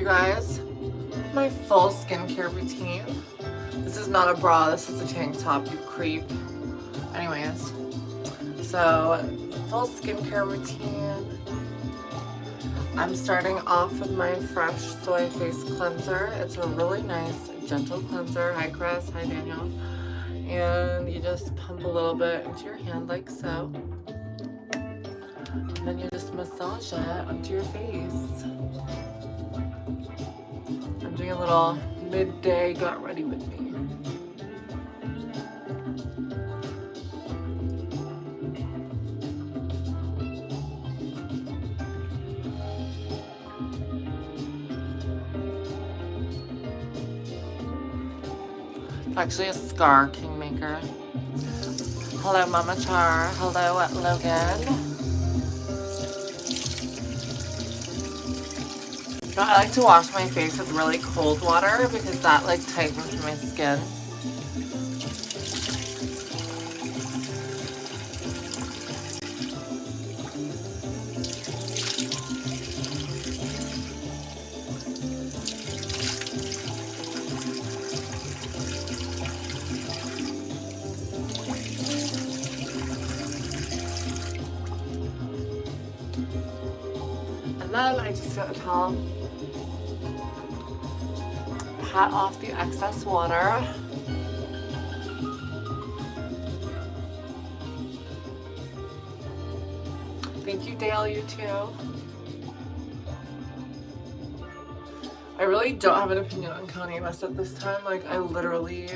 guys my full skincare routine. This is not a bra, this is a tank top, you creep. Anyways, so full skincare routine. I'm starting off with my Fresh Soy Face Cleanser. It's a really nice, gentle cleanser. Hi Chris, hi Daniel. And you just pump a little bit into your hand like so. And then you just massage it onto your face. I'm doing a little midday got ready with me. It's actually a scar kingmaker. Hello Mama Char, hello Logan. So I like to wash my face with really cold water because that like tightens my skin. And then I just get a towel, pat off the excess water. Thank you, Dale, you too. I really don't have an opinion on Kanye West at this time. Like, I literally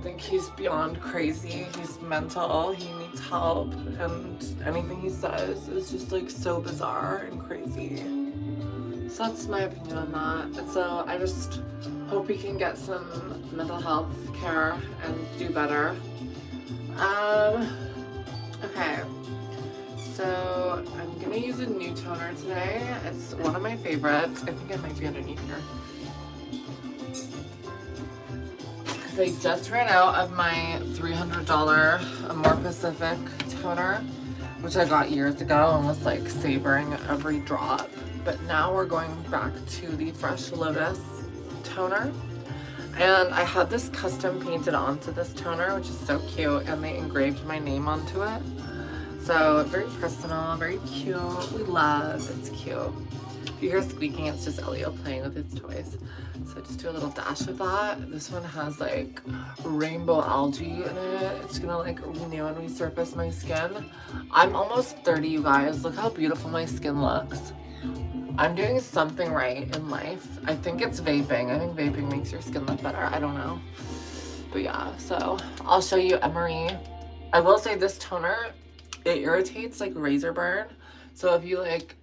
think he's beyond crazy. He's mental. He needs help. And anything he says is just like so bizarre and crazy. So that's my opinion on that. And so I just hope he can get some mental health care and do better. Okay. So I'm gonna use a new toner today. It's one of my favorites. I think it might be underneath here. Because I just ran out of my $300 More Pacific toner, which I got years ago and was like savoring every drop. But now we're going back to the Fresh Lotus toner. And I had this custom painted onto this toner, which is so cute, and they engraved my name onto it. So very personal, very cute. We love, it's cute. If you hear squeaking, it's just Elio playing with his toys. So just do a little dash of that. This one has like rainbow algae in it. It's gonna like renew and resurface my skin. I'm almost 30, you guys. Look how beautiful my skin looks. I'm doing something right in life. I think it's vaping. I think vaping makes your skin look better. I don't know. But yeah, so I'll show you Emery. I will say this toner, it irritates like razor burn. So if you like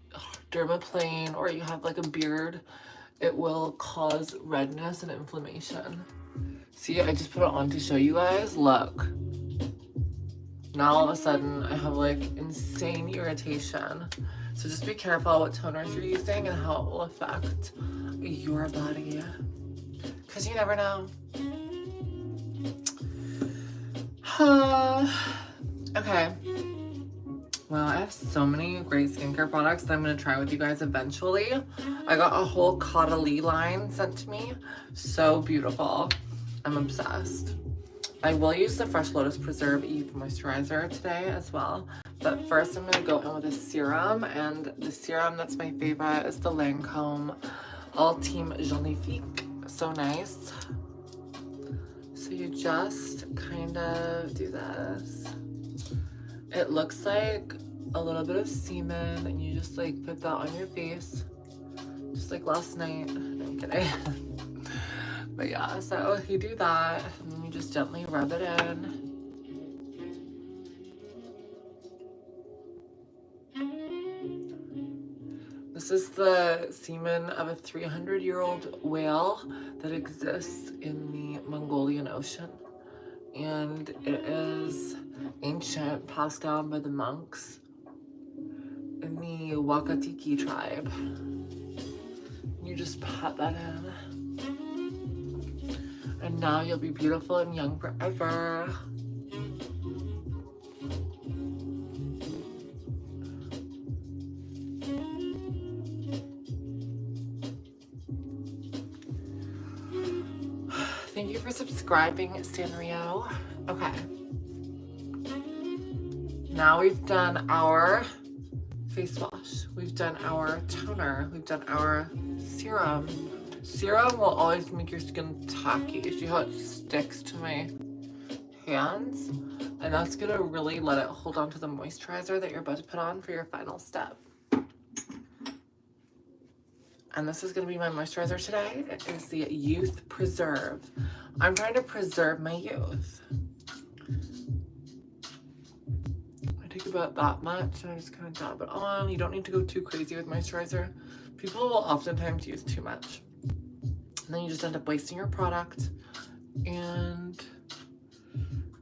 dermaplane or you have like a beard, it will cause redness and inflammation. See, I just put it on to show you guys. Look. Now all of a sudden I have like insane irritation. So just be careful what toners you're using and how it will affect your body. Because you never know. Okay. Wow, I have so many great skincare products that I'm going to try with you guys eventually. I got a whole Caudalie line sent to me. So beautiful. I'm obsessed. I will use the Fresh Lotus Preserve Eve Moisturizer today as well. But first I'm going to go in with a serum. And the serum that's my favorite is the Lancome Ultime Genifique. So nice. So you just kind of do this. It looks like a little bit of semen and you just like put that on your face. Just like last night. No, I'm kidding. But yeah, so you do that and then you just gently rub it in. This is the semen of a 300-year-old whale that exists in the Mongolian Ocean. And it is ancient, passed down by the monks in the Wakatiki tribe. You just pat that in. And now you'll be beautiful and young forever. Thank you for subscribing, Sanrio. Okay. Now we've done our face wash. We've done our toner. We've done our serum. Serum will always make your skin tacky. See how it sticks to my hands? And that's gonna really let it hold on to the moisturizer that you're about to put on for your final step. And this is gonna be my moisturizer today. It is the Youth Preserve. I'm trying to preserve my youth. I take about that much and I just kind of dab it on. You don't need to go too crazy with moisturizer. People will oftentimes use too much. And then you just end up wasting your product and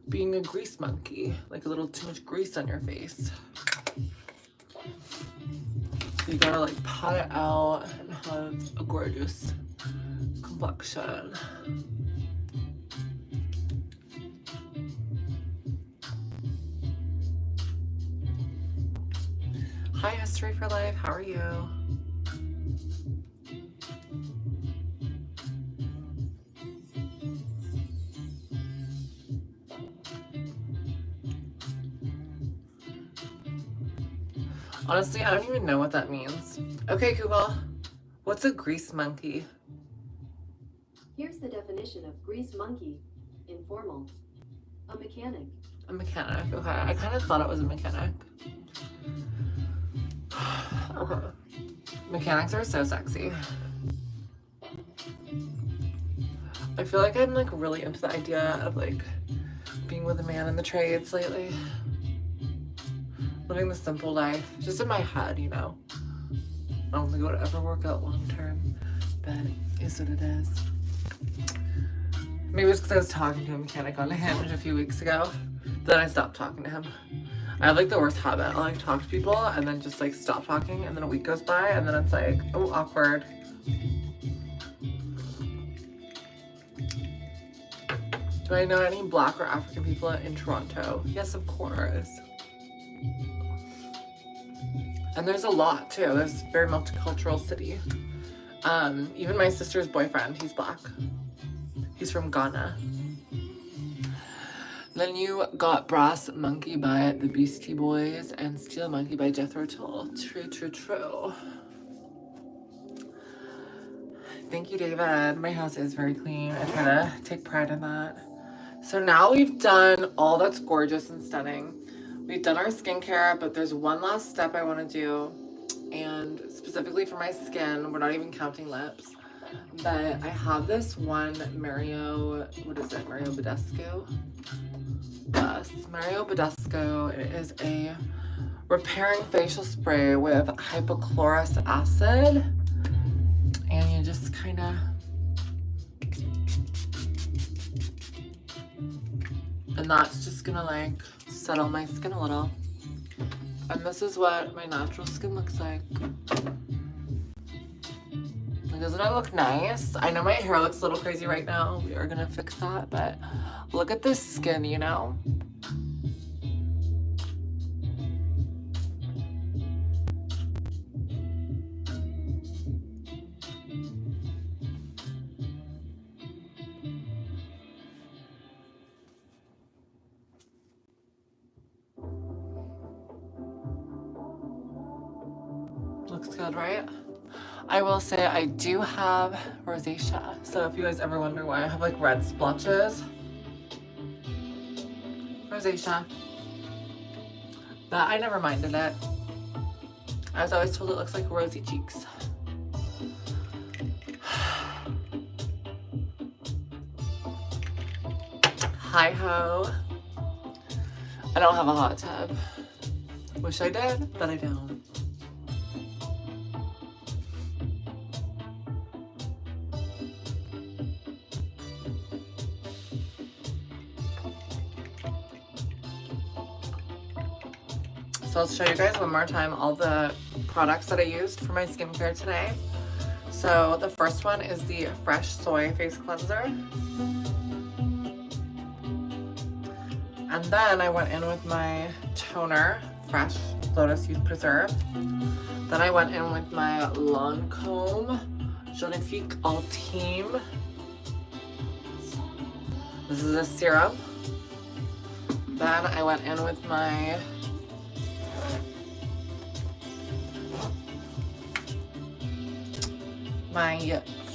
being a grease monkey, like a little too much grease on your face. So you gotta like pat it out and have a gorgeous complexion. Hi, History for Life, how are you? Honestly, I don't even know what that means. Okay, Google, what's a grease monkey? Here's the definition of grease monkey. Informal. A mechanic. A mechanic, okay. I kind of thought it was a mechanic. Okay. Mechanics are so sexy. I feel like I'm like really into the idea of like being with a man in the trades lately. Living the simple life, just in my head, you know. I don't think it would ever work out long term, but it is what it is. Maybe it's because I was talking to a mechanic on Hinge a few weeks ago. Then I stopped talking to him. I have like the worst habit. I'll like talk to people and then just like stop talking and then a week goes by and then it's like, oh, awkward. Do I know any Black or African people in Toronto? Yes, of course. And there's a lot too. There's a very multicultural city. Even my sister's boyfriend, he's Black. He's from Ghana. Then you got Brass Monkey by the Beastie Boys and Steel Monkey by Jethro Tull. True, true, true. Thank you, David. My house is very clean. I try to take pride in that. So now we've done all that's gorgeous and stunning. We've done our skincare, but there's one last step I want to do. And specifically for my skin, we're not even counting lips. But I have this one Mario, what is it? Mario Badescu? Yes, Mario Badescu. It is a repairing facial spray with hypochlorous acid. And you just kind of... And that's just gonna like settle my skin a little. And this is what my natural skin looks like. Doesn't it look nice? I know my hair looks a little crazy right now. We are gonna fix that, but look at this skin, you know? Looks good, right? I will say I do have rosacea. So if you guys ever wonder why I have like red splotches, rosacea. But I never minded it. I was always told it looks like rosy cheeks. Hi ho. I don't have a hot tub. Wish I did, but I don't. So I'll show you guys one more time all the products that I used for my skincare today. So the first one is the Fresh Soy Face Cleanser. And then I went in with my toner, Fresh Lotus Youth Preserve. Then I went in with my Lancome Genifique Ultime This is a serum. Then I went in with my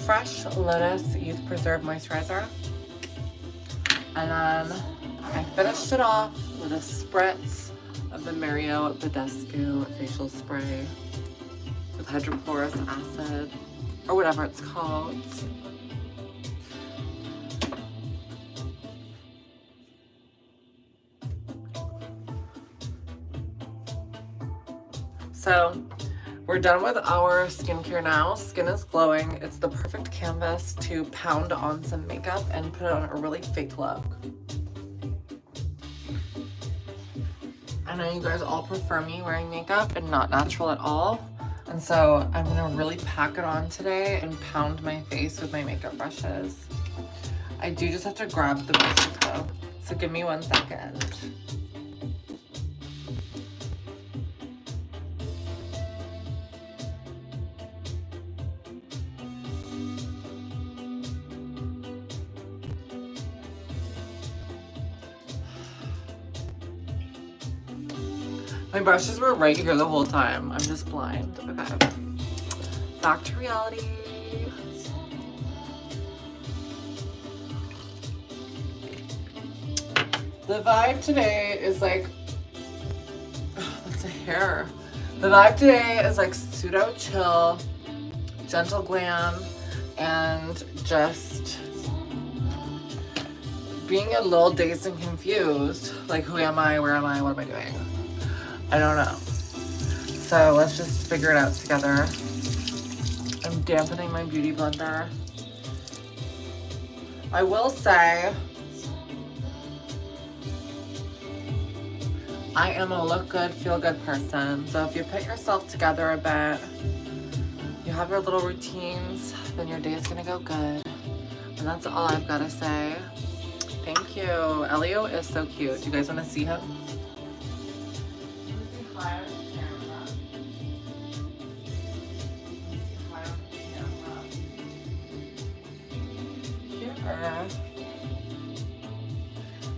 Fresh Lotus Youth Preserve Moisturizer. And then I finished it off with a spritz of the Mario Badescu facial spray with hydrochloric acid, or whatever it's called. So we're done with our skincare now. Skin is glowing. It's the perfect canvas to pound on some makeup and put on a really fake look. I know you guys all prefer me wearing makeup and not natural at all. And so I'm gonna really pack it on today and pound my face with my makeup brushes. I do just have to grab the brushes though. So give me 1 second. My brushes were right here the whole time. I'm just blind. Okay. Back to reality. The vibe today is like, oh, that's a hair. The vibe today is like pseudo chill, gentle glam, and just being a little dazed and confused. Like, who am I? Where am I? What am I doing? I don't know. So let's just figure it out together. I'm dampening my beauty blender. I will say, I am a look good, feel good person. So if you put yourself together a bit, you have your little routines, then your day is gonna go good. And that's all I've gotta say. Thank you. Elio is so cute. Do you guys wanna see him?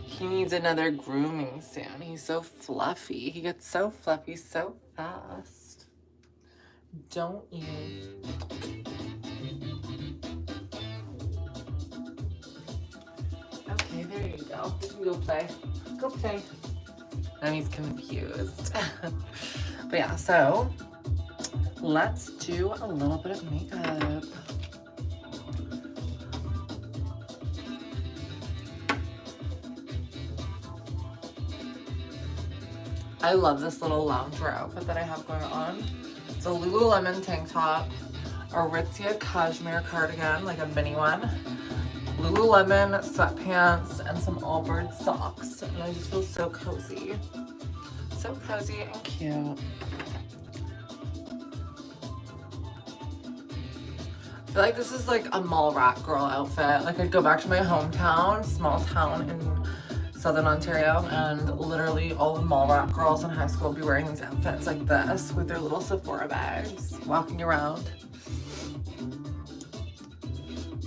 He needs another grooming soon. He's so fluffy. He gets so fluffy so fast. Don't you? Okay, there you go. You can go play. Go play. Now he's confused. But yeah, so let's do a little bit of makeup. I love this little loungewear outfit that I have going on. It's a Lululemon tank top, a Aritzia cashmere cardigan, like a mini one, Lululemon sweatpants, and some Allbirds socks. And I just feel so cozy. So cozy and cute. I feel like this is like a mall rat girl outfit. Like, I'd go back to my hometown, small town in Southern Ontario, and literally all the mall rat girls in high school would be wearing these outfits like this with their little Sephora bags, walking around.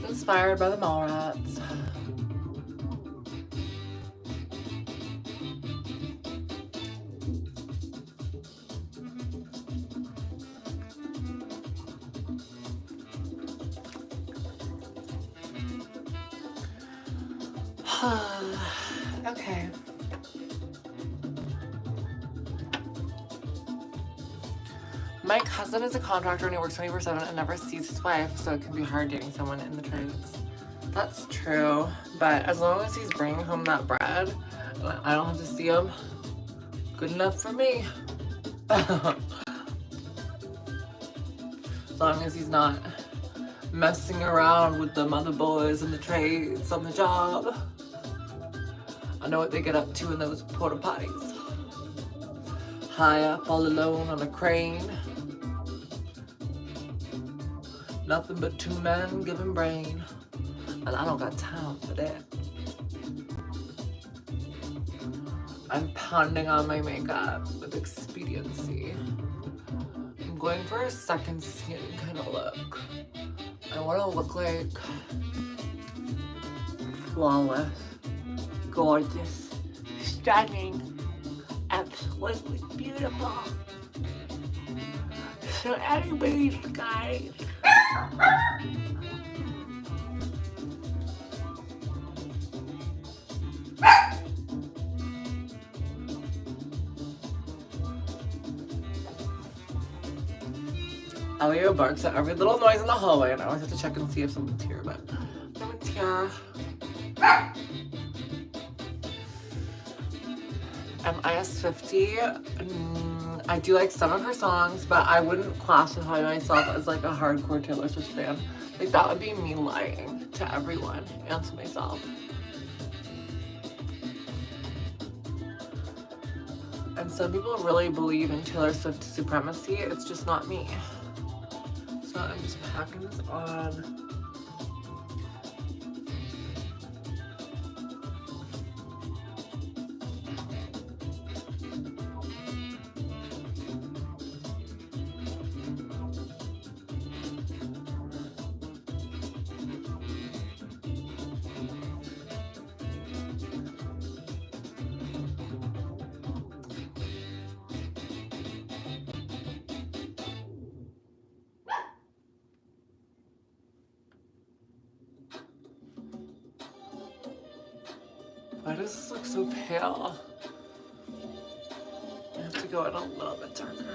Inspired by the mall rats. Okay. My cousin is a contractor and he works 24/7 and never sees his wife, so it can be hard dating someone in the trades. That's true, but as long as he's bringing home that bread, I don't have to see him. Good enough for me. As long as he's not messing around with the other boys in the trades on the job. I know what they get up to in those porta potties. High up, all alone on a crane. Nothing but two men giving brain. And I don't got time for that. I'm pounding on my makeup with expediency. I'm going for a second skin kind of look. I want to look like flawless. gorgeous, stunning, absolutely beautiful. So anyways, guys, Elio barks at every little noise in the hallway, and I always have to check and see if someone's here, but no one's here. MIS 50. I do like some of her songs, but I wouldn't classify myself as like a hardcore Taylor Swift fan. Like that would be me lying to everyone and to myself. And some people really believe in Taylor Swift supremacy. It's just not me. So I'm just packing this on. Why does this look so pale? I have to go in a little bit darker.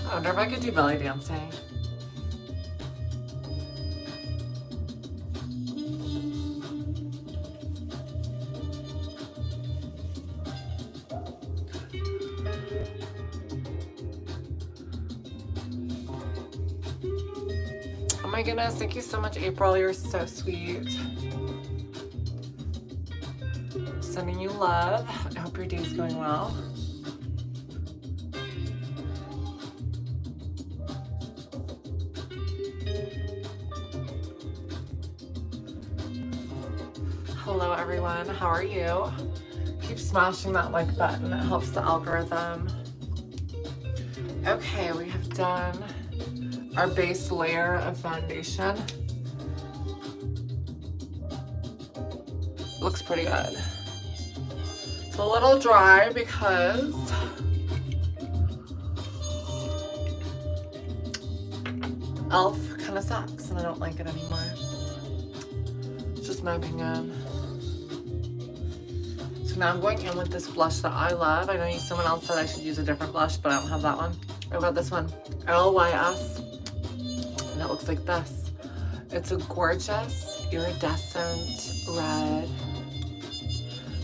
I wonder if I could do belly dancing. Oh my goodness, thank you so much, April. You're so sweet. Sending you love. I hope your day's going well. Hello everyone, how are you? Keep smashing that like button, it helps the algorithm. Okay, we have done our base layer of foundation. Looks pretty good. It's a little dry because e.l.f. kind of sucks and I don't like it anymore. It's just my opinion. So now I'm going in with this blush that I love. I know someone else said I should use a different blush, but I don't have that one. I've got this one, LYS, and it looks like this. It's a gorgeous iridescent red.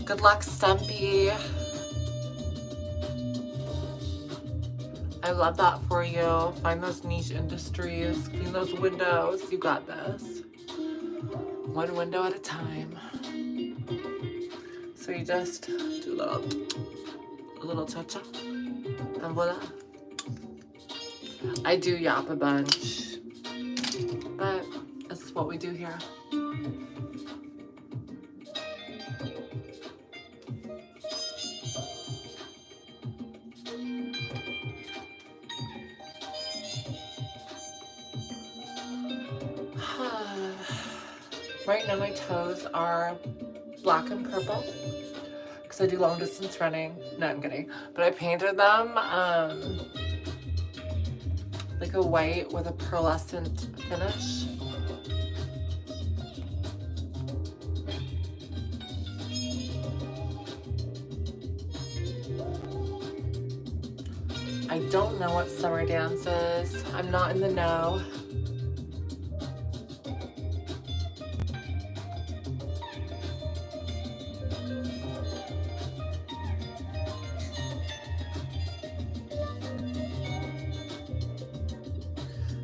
Good luck, Stumpy. I love that for you. Find those niche industries, clean those windows. You got this. One window at a time. So you just do a little cha-cha, and voila. I do yap a bunch, but this is what we do here. Right now my toes are black and purple because I do long distance running. No, I'm kidding. But I painted them like a white with a pearlescent finish. I don't know what summer dance is. I'm not in the know.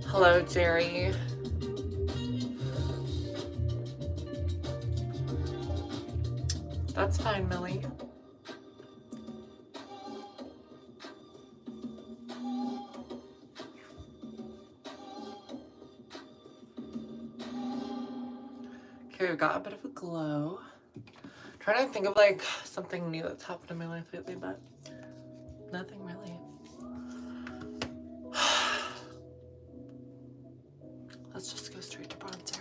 Hello, Jerry. That's fine, Millie. Okay, we've got a bit of a glow. Trying to think of like something new that's happened in my life lately, but nothing really. Let's just go straight to bronzer.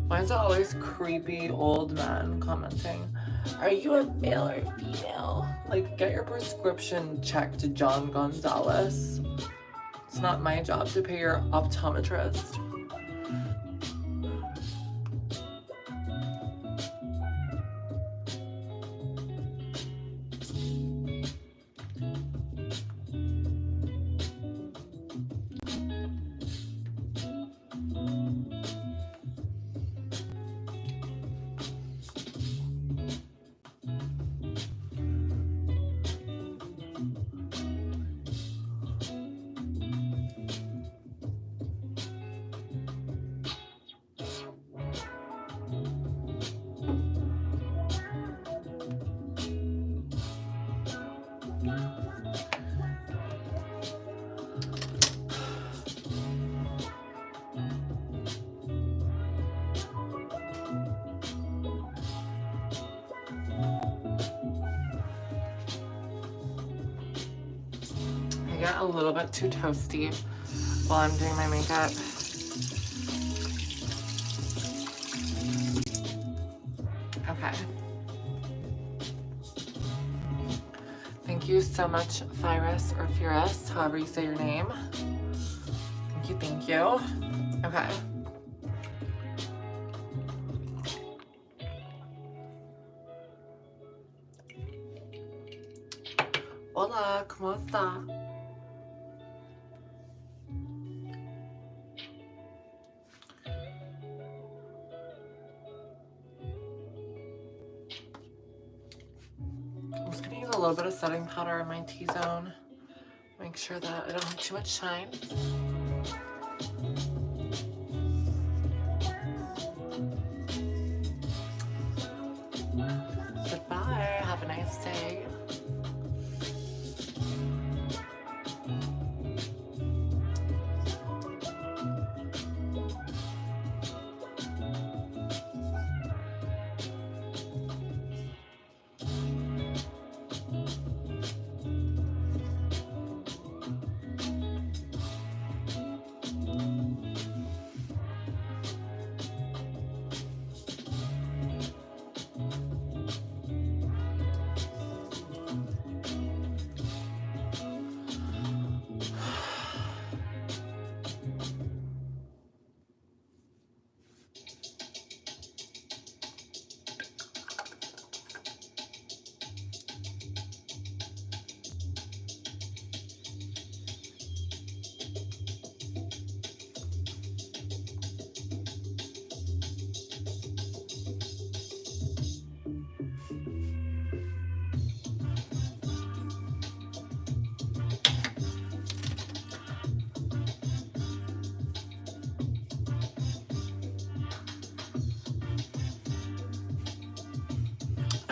Why is it always creepy old men commenting, "Are you a male or female?" Like, get your prescription checked, John Gonzalez. It's not my job to pay your optometrist. I get a little bit too toasty while I'm doing my makeup. Okay. Thank you so much, Fyrus or Furus, however you say your name. Thank you, thank you. Okay. Hola, ¿cómo está? I'm just gonna use a little bit of setting powder in my T-zone. Make sure that I don't have too much shine. Goodbye, have a nice day.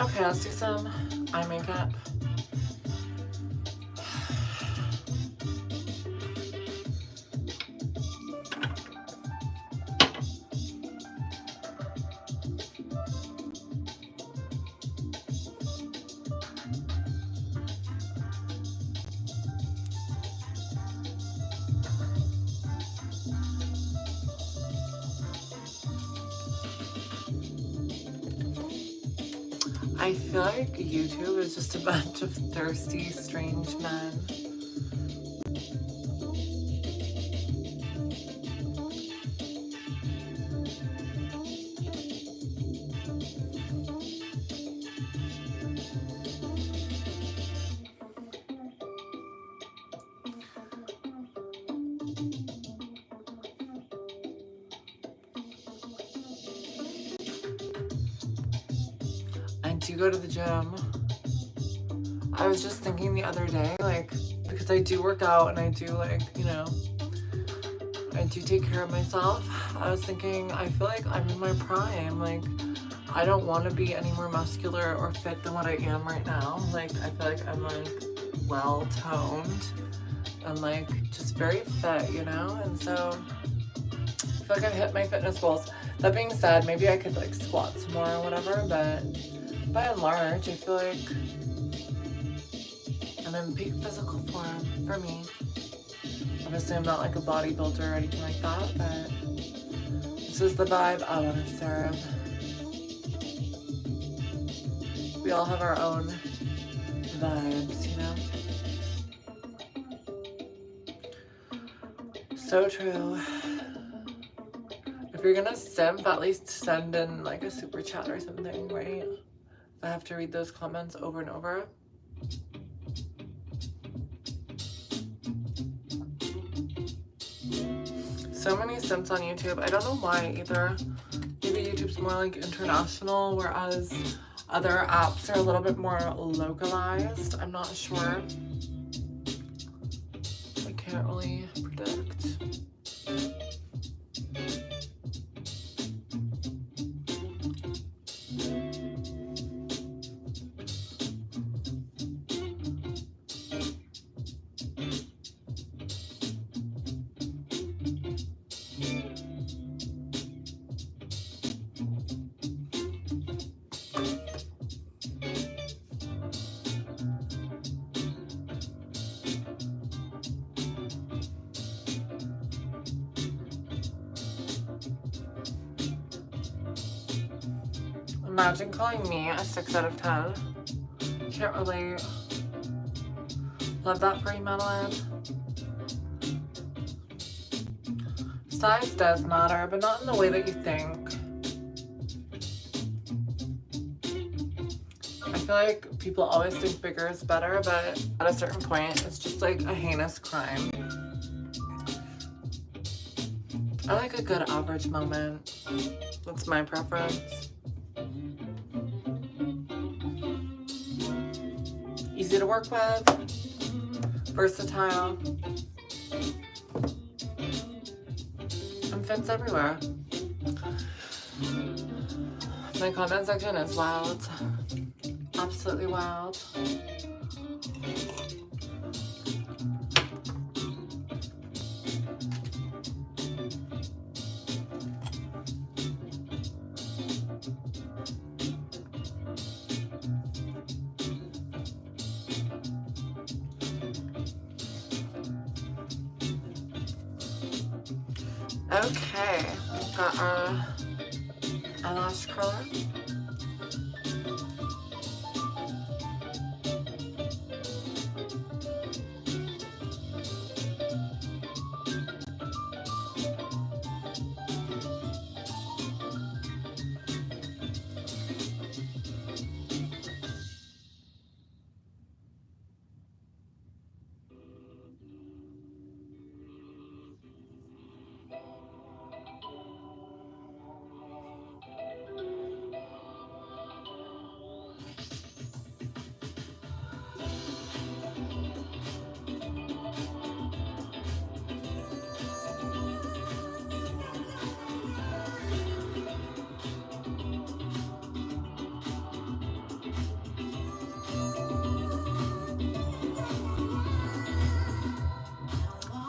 Okay, let's do some eye makeup. I feel like YouTube is just a bunch of thirsty, strange men. I do go to the gym. I was just thinking the other day, like, because I do work out and I do, like, you know, I do take care of myself. I was thinking, I feel like I'm in my prime. Like, I don't want to be any more muscular or fit than what I am right now. Like, I feel like I'm like well toned and like just very fit, you know? And so I feel like I've hit my fitness goals. That being said, maybe I could like squat some more or whatever, but by and large, I feel like I'm in peak physical form for me. Obviously, I'm not like a bodybuilder or anything like that, but this is the vibe I want to serve. We all have our own vibes, you know? So true. If you're gonna simp, at least send in like a super chat or something, right? If I have to read those comments over and over. So many simps on YouTube. I don't know why either. Maybe YouTube's more like international, whereas other apps are a little bit more localized. I'm not sure. I can't really predict. Imagine calling me a 6 out of 10. Can't relate. Love that for you, Madeline. Size does matter, but not in the way that you think. I feel like people always think bigger is better, but at a certain point, it's just like a heinous crime. I like a good average moment. That's my preference. Easy to work with, versatile, and fits everywhere. My comment section is wild, absolutely wild. Okay, we've got our eyelash curler.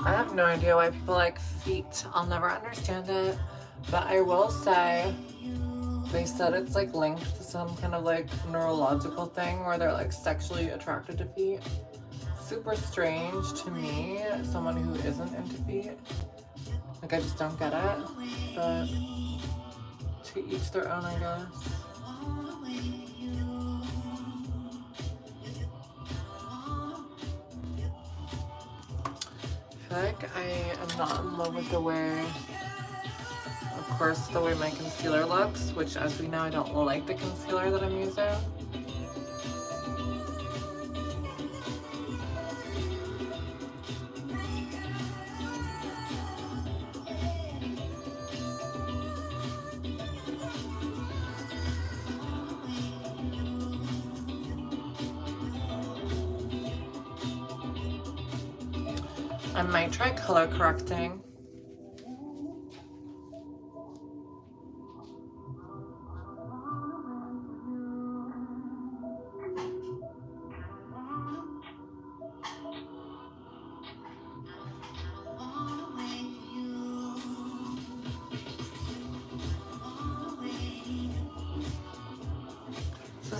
I have no idea why people like feet. I'll never understand it. But I will say, they said it's like linked to some kind of like neurological thing where they're like sexually attracted to feet. Super strange to me, someone who isn't into feet. Like, I just don't get it. But to each their own, I guess. I feel like I am not in love with the way, of course, the way my concealer looks, which as we know, I don't like the concealer that I'm using. I might try color correcting.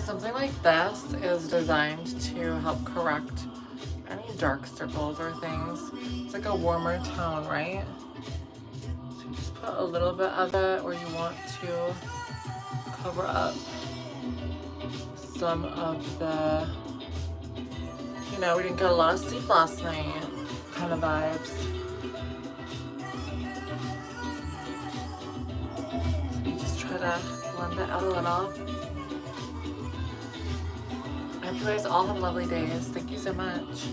something like this is designed to help correct any dark circles or things. It's like a warmer tone, right? So you just put a little bit of it where you want to cover up some of the, you know, we didn't get a lot of sleep last night kind of vibes. So you just try to blend it out a little. I hope you guys all have lovely days. Thank you so much.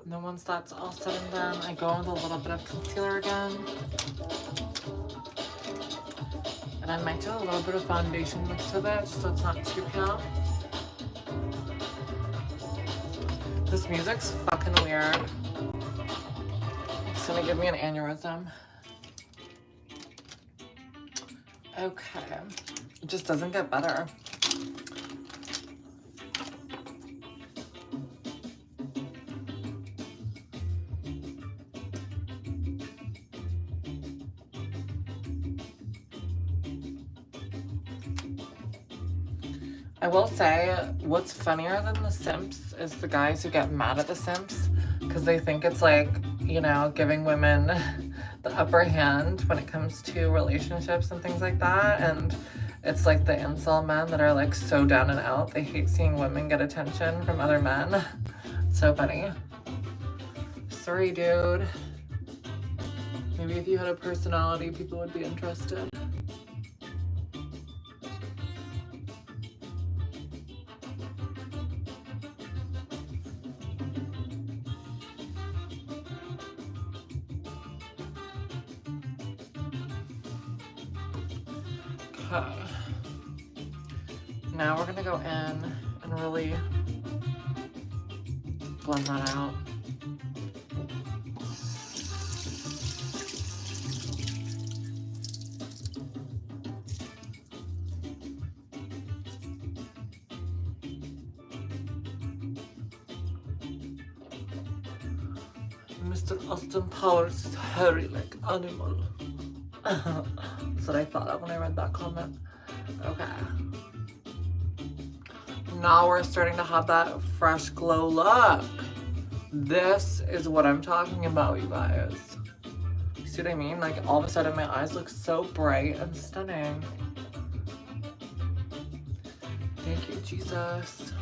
And then once that's all said and done, I go with a little bit of concealer again. And I might do a little bit of foundation mixed with it, just so it's not too pale. This music's fucking weird. It's gonna give me an aneurysm. Okay, it just doesn't get better. I will say, what's funnier than the simps is the guys who get mad at the simps because they think it's like, you know, giving women the upper hand when it comes to relationships and things like that. And it's like the incel men that are like so down and out. They hate seeing women get attention from other men. It's so funny. Sorry, dude. Maybe if you had a personality, people would be interested. Okay. Now we're gonna go in and really blend that out. Mr. Austin Powers is hairy like animal. That's what I thought of when I read that comment. Okay. Now we're starting to have that fresh glow look. This is what I'm talking about, you guys. You see what I mean? Like all of a sudden my eyes look so bright and stunning. Thank you, Jesus.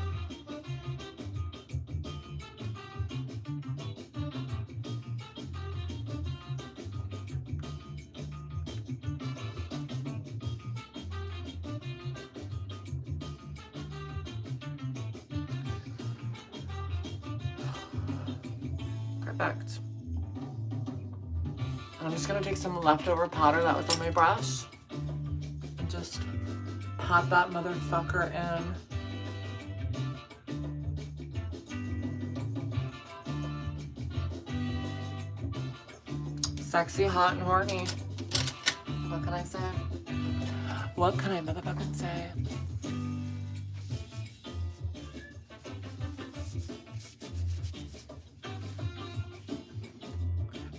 Perfect. And I'm just gonna take some leftover powder that was on my brush and just pat that motherfucker in. Sexy, hot, and horny. What can I say? What can I motherfucking say?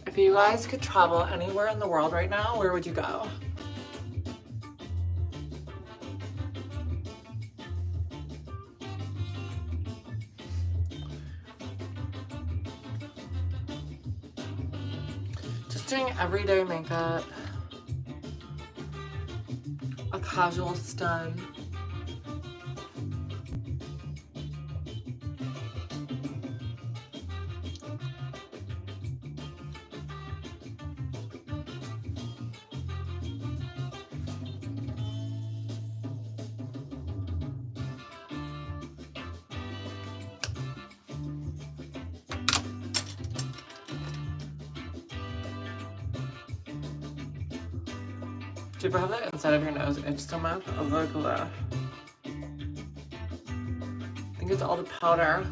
If you guys could travel anywhere in the world right now, where would you go? Just doing everyday makeup, a casual stun. Do you ever have that inside of your nose itch so much? Oh, look at that. I think it's all the powder.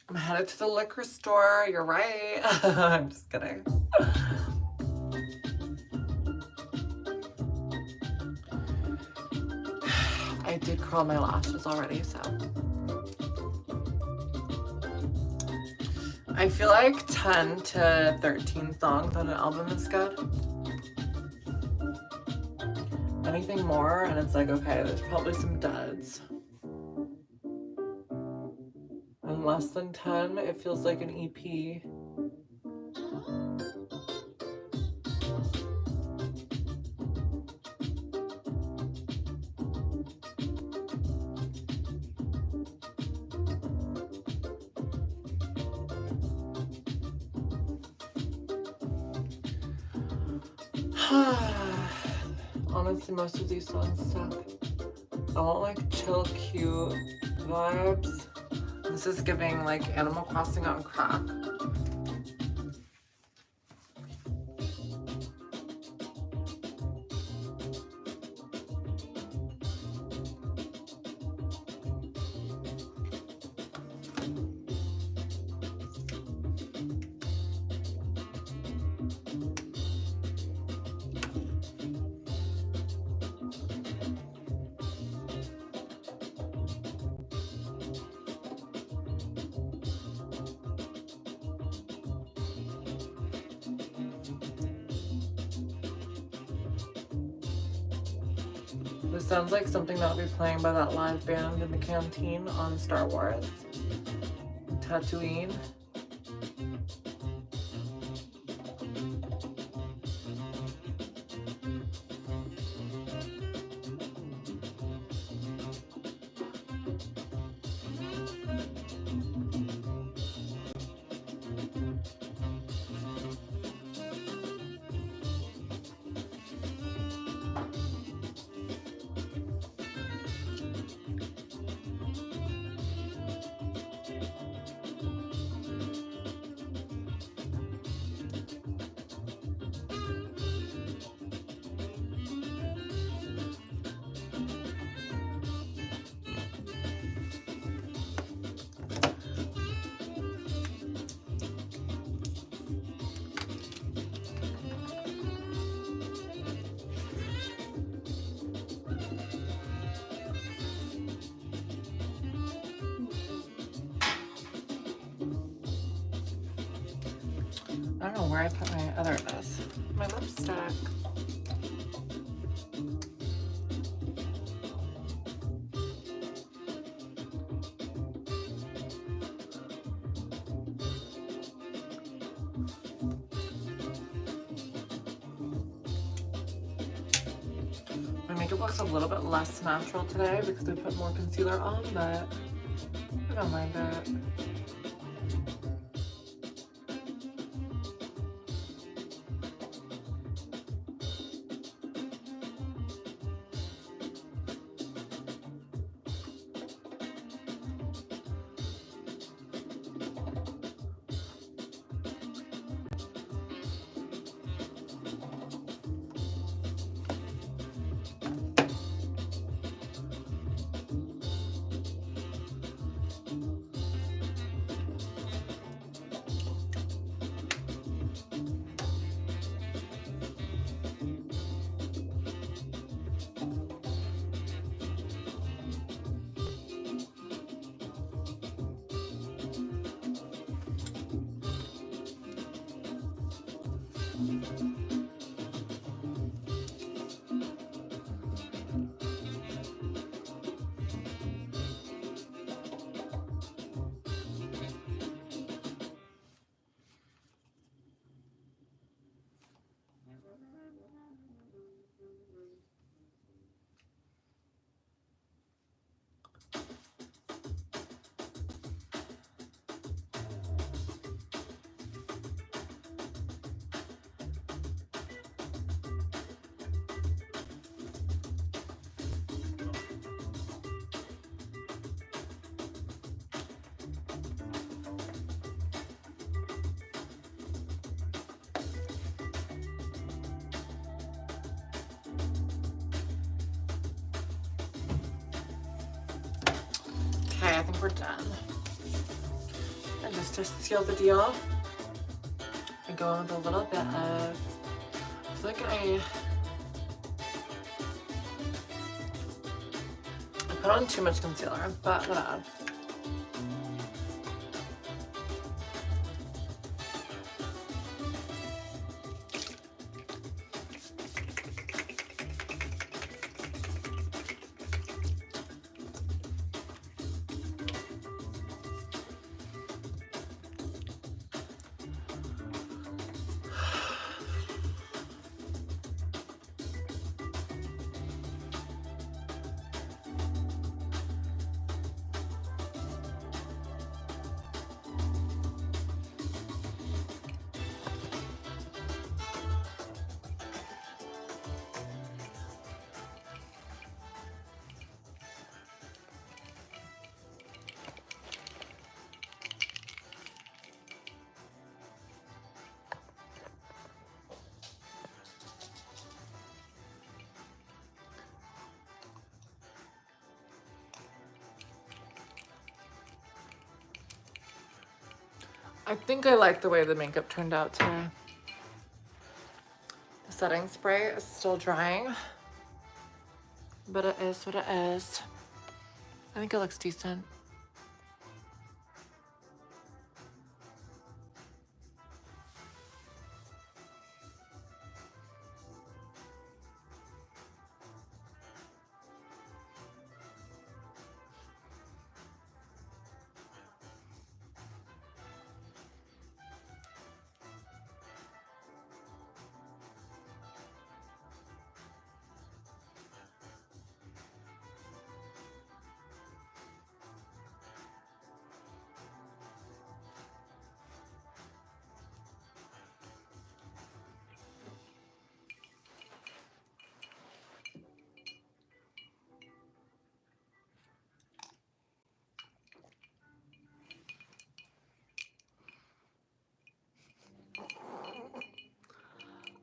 I'm headed to the liquor store. You're right. I'm just kidding. I did curl my lashes already, so. I feel like 10 to 13 songs on an album is good. Anything more, and it's like, okay, there's probably some duds. And less than 10, it feels like an EP. Honestly, most of these songs suck. I want like chill, cute vibes. This is giving like Animal Crossing on crack. This sounds like something that would be playing by that live band in the canteen on Star Wars. Tatooine. I don't know where I put my other this. My lipstick. My makeup looks a little bit less natural today because I put more concealer on, but I don't mind it. think we're done. And just to seal the deal, I go in with a little bit of, I feel like I put on too much concealer, but whatever. I think I like the way the makeup turned out today. The setting spray is still drying, but it is what it is. I think it looks decent.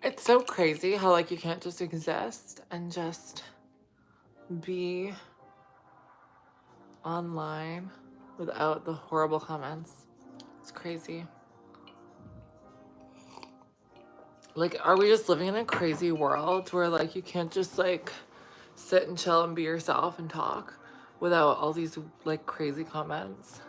It's so crazy how like you can't just exist and just be online without the horrible comments. It's crazy. Like, are we just living in a crazy world where like you can't just like sit and chill and be yourself and talk without all these like crazy comments?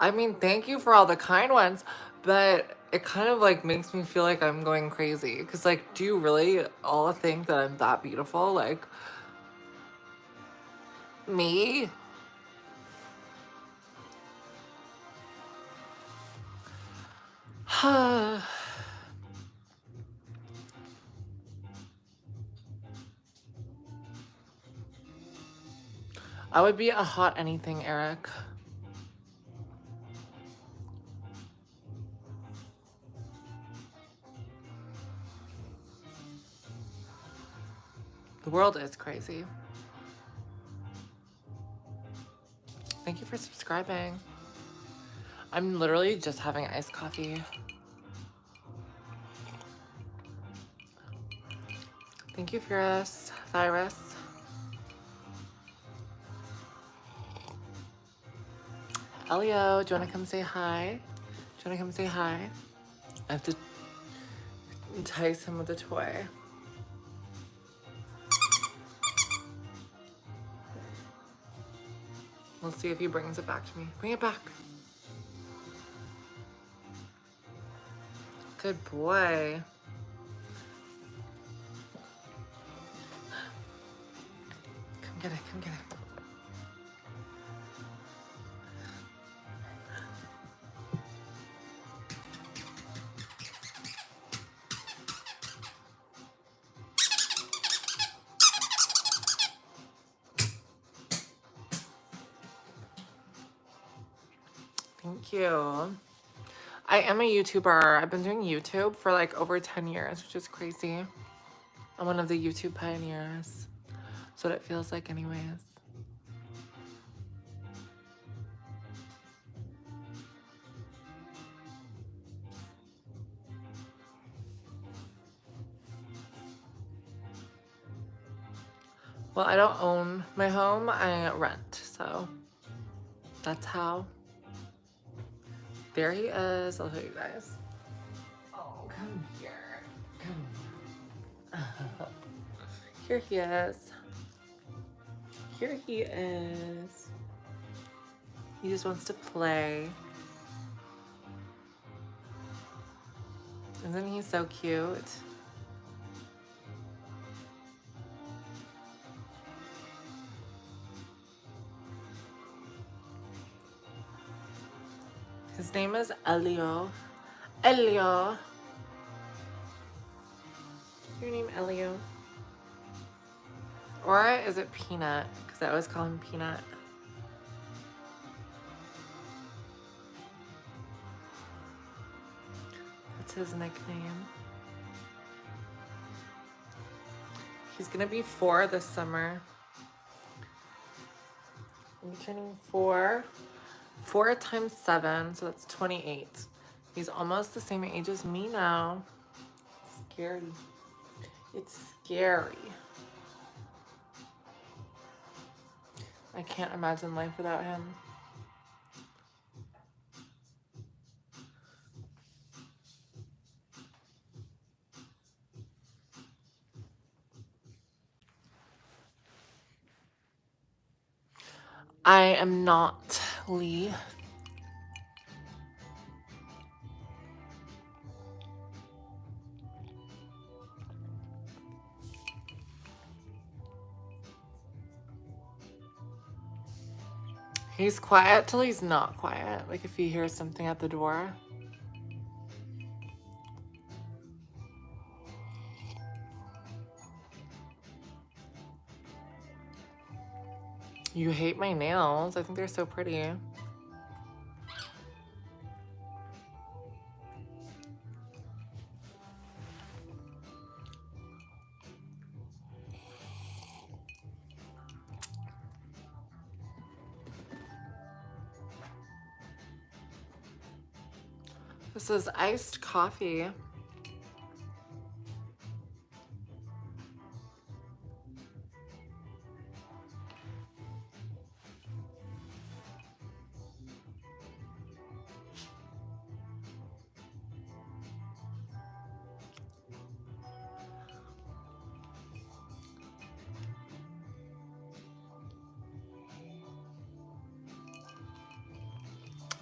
I mean, thank you for all the kind ones, but it kind of like makes me feel like I'm going crazy. Cause like, do you really all think that I'm that beautiful? Like, me? I would be a hot anything, Eric. The world is crazy. Thank you for subscribing. I'm literally just having iced coffee. Thank you, Virus. Virus. Elio, do you want to come say hi? Do you want to come say hi? I have to entice him with a toy. We'll see if he brings it back to me. Bring it back. Good boy. Come get it, come get it. Thank you. I am a YouTuber. I've been doing YouTube for like over 10 years, which is crazy. I'm one of the YouTube pioneers. That's what it feels like anyways. Well, I don't own my home, I rent, so that's how. There he is. I'll show you guys. Oh, come here. Come. Here he is. Here he is. He just wants to play. Isn't he so cute? His name is Elio. Elio. Your name Elio? Or is it Peanut? Because I always call him Peanut. That's his nickname. He's gonna be 4 this summer. I'm turning 4. 4 times 7, so that's 28. He's almost the same age as me now. Scary. It's scary. I can't imagine life without him. I am not Lee. He's quiet till he's not quiet. Like if he hears something at the door. You hate my nails. I think they're so pretty. This is iced coffee.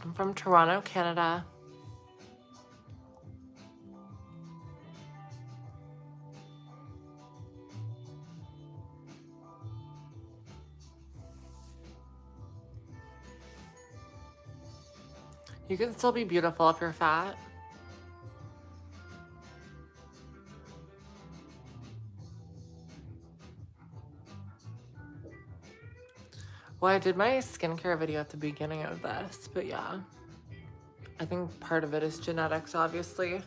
I'm from Toronto, Canada. You can still be beautiful if you're fat. Well, I did my skincare video at the beginning of this, but yeah. I think part of it is genetics, obviously.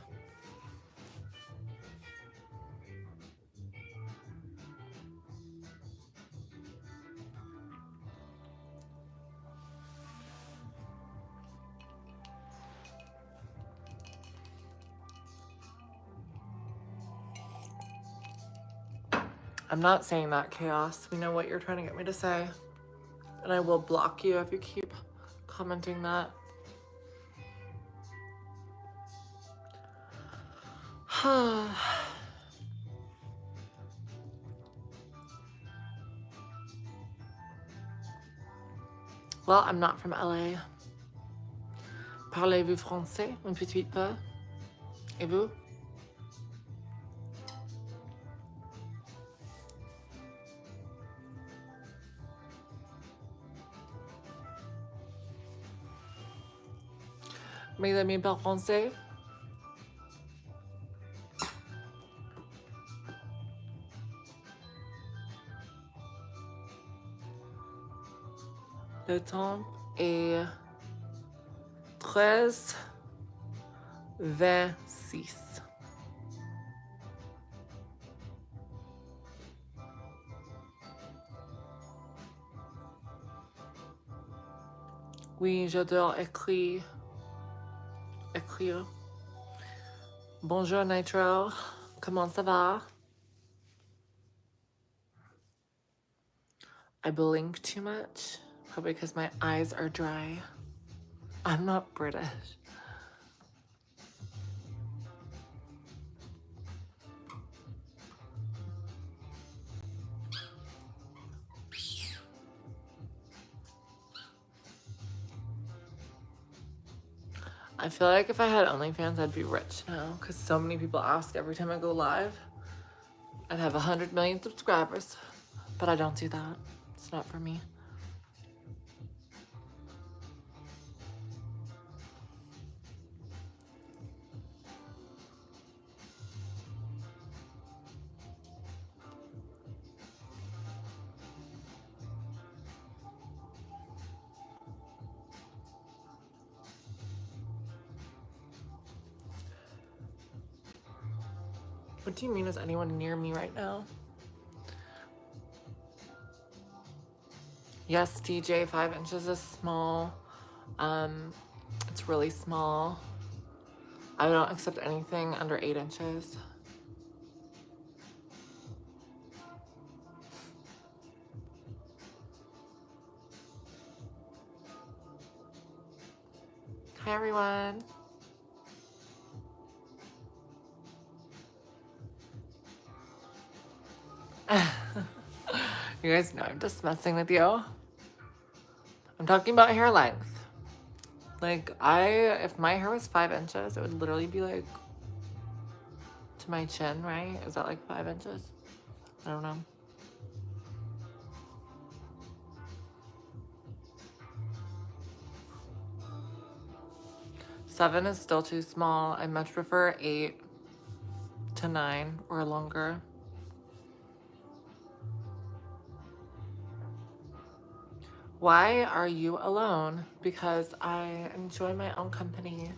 I'm not saying that, Chaos. We know what you're trying to get me to say. And I will block you if you keep commenting that. Well, I'm not from LA. Parlez-vous français un petit peu? Et vous? Mes amis parlent français? Le temps est 13:26. Oui, j'adore écrire. Bonjour Nitro, comment ça va? I blink too much, probably because my eyes are dry. I'm not British. I feel like if I had OnlyFans, I'd be rich now, because so many people ask every time I go live. I'd have 100 million subscribers, but I don't do that. It's not for me. What do you mean, is anyone near me right now? Yes, DJ, 5 inches is small. It's really small. I don't accept anything under 8 inches. Hi, everyone. You guys know I'm just messing with you. I'm talking about hair length. Like, if my hair was 5 inches, it would literally be like to my chin, right? Is that like 5 inches? I don't know. Seven is still too small. I much prefer 8 to 9 or longer. Why are you alone? Because I enjoy my own company.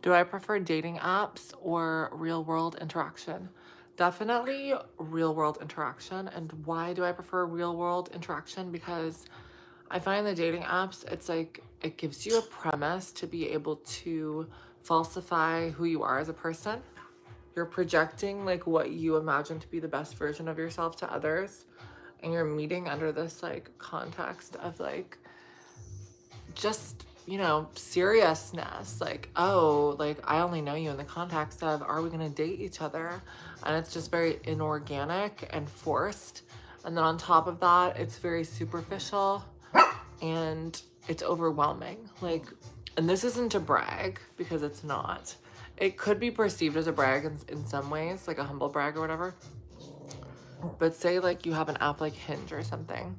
Do I prefer dating apps or real world interaction? Definitely real world interaction. And why do I prefer real world interaction? Because I find the dating apps, it's like it gives you a premise to be able to falsify who you are as a person. You're projecting like what you imagine to be the best version of yourself to others. And you're meeting under this like context of like just, you know, seriousness. Like, oh, like I only know you in the context of, are we gonna date each other? And it's just very inorganic and forced. And then on top of that, it's very superficial and it's overwhelming. Like, and this isn't to brag, because it's not. It could be perceived as a brag in some ways, like a humble brag or whatever. But say like you have an app like Hinge or something,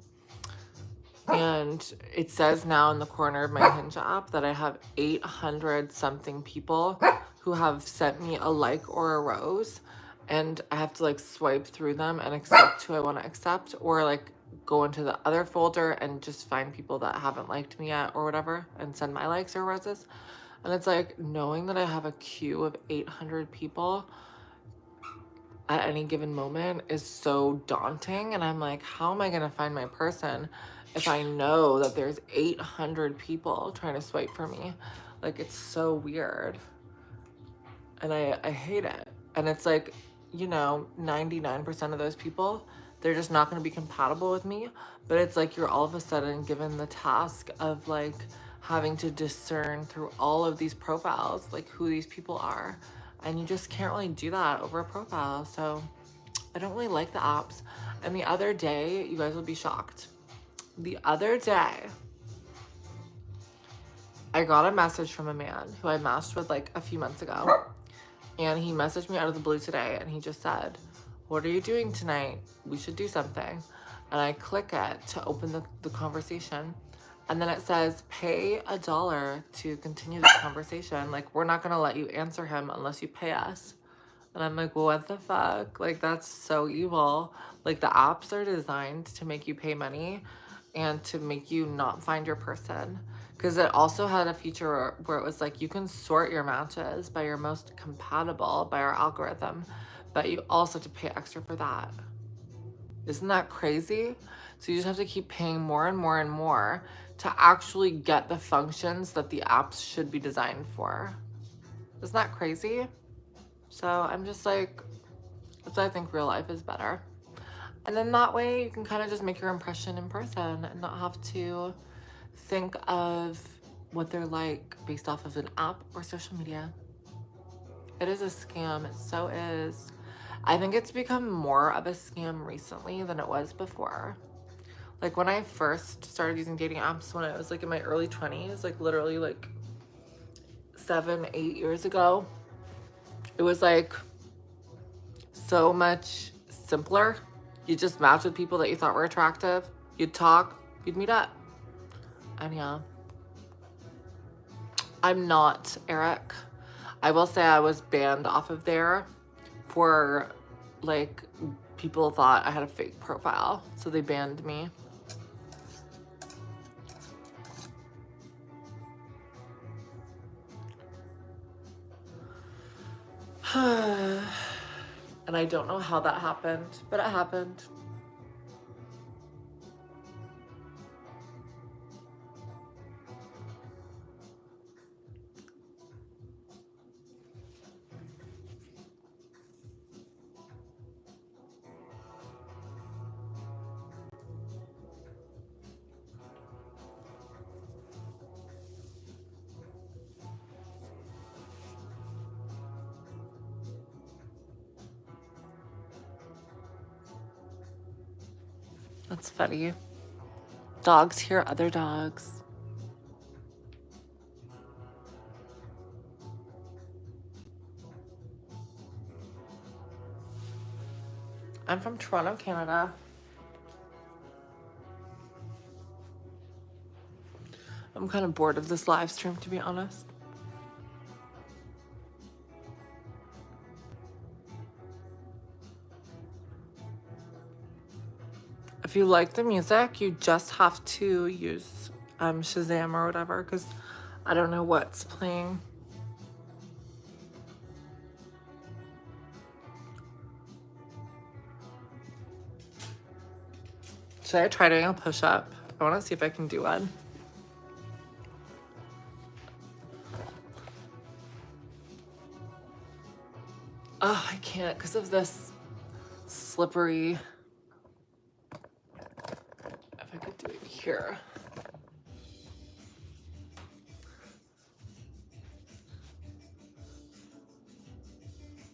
and it says now in the corner of my Hinge app that I have 800 something people who have sent me a like or a rose, and I have to like swipe through them and accept who I want to accept, or like go into the other folder and just find people that haven't liked me yet or whatever and send my likes or roses. And it's like, knowing that I have a queue of 800 people at any given moment is so daunting. And I'm like, how am I going to find my person if I know that there's 800 people trying to swipe for me? Like, it's so weird. And I hate it. And it's like, you know, 99% of those people, they're just not going to be compatible with me. But it's like you're all of a sudden given the task of like having to discern through all of these profiles, like who these people are. And you just can't really do that over a profile. So I don't really like the apps. And the other day, you guys will be shocked. The other day, I got a message from a man who I matched with like a few months ago. And he messaged me out of the blue today and he just said, "What are you doing tonight? We should do something." And I click it to open the conversation. And then it says, pay $1 to continue this conversation. Like, we're not gonna let you answer him unless you pay us. And I'm like, well, what the fuck? Like, that's so evil. Like, the apps are designed to make you pay money and to make you not find your person. Because it also had a feature where it was like, you can sort your matches by your most compatible by our algorithm, but you also have to pay extra for that. Isn't that crazy? So you just have to keep paying more and more and more to actually get the functions that the apps should be designed for. Isn't that crazy? So I'm just like, so I think real life is better. And then that way you can kind of just make your impression in person and not have to think of what they're like based off of an app or social media. It is a scam. It so is. I think it's become more of a scam recently than it was before. Like when I first started using dating apps when I was like in my early 20s, like literally like 7, 8 years ago, it was like so much simpler. You just match with people that you thought were attractive. You'd talk, you'd meet up. And yeah, I'm not Eric. I will say I was banned off of there for like people thought I had a fake profile. So they banned me. And I don't know how that happened, but it happened. That's funny. Dogs hear other dogs. I'm from Toronto, Canada. I'm kind of bored of this live stream, to be honest. If you like the music, you just have to use Shazam or whatever, because I don't know what's playing. Should I try doing a push-up? I want to see if I can do one. Oh, I can't because of this slippery. If I could do it here.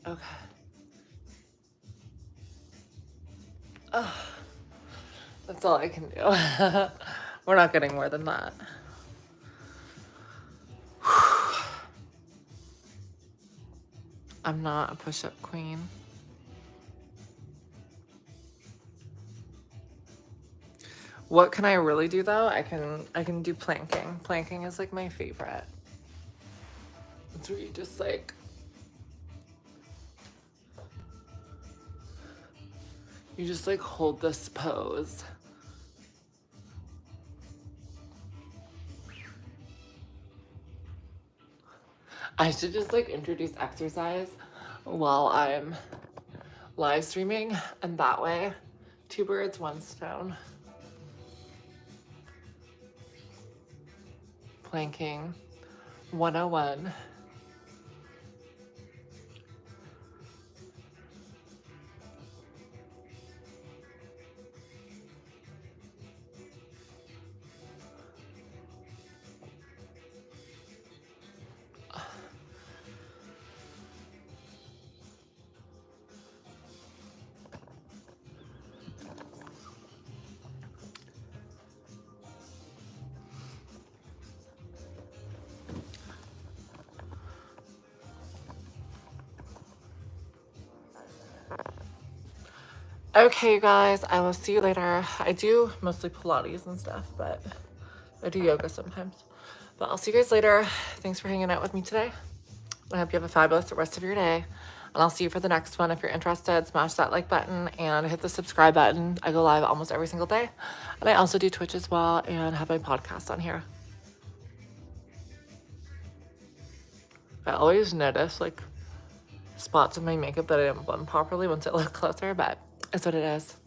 Okay. Oh, that's all I can do. We're not getting more than that. I'm not a push-up queen. What can I really do though? I can do planking. Planking is like my favorite. It's where you just like hold this pose. I should just like introduce exercise while I'm live streaming, and that way 2 birds, 1 stone. Planking 101. Okay, you guys, I will see you later. I do mostly Pilates and stuff, but I do yoga sometimes. But I'll see you guys later. Thanks for hanging out with me today. I hope you have a fabulous rest of your day. And I'll see you for the next one. If you're interested, smash that like button and hit the subscribe button. I go live almost every single day. And I also do Twitch as well and have my podcast on here. I always notice like spots of my makeup that I didn't blend properly once I look closer, but it's what it is.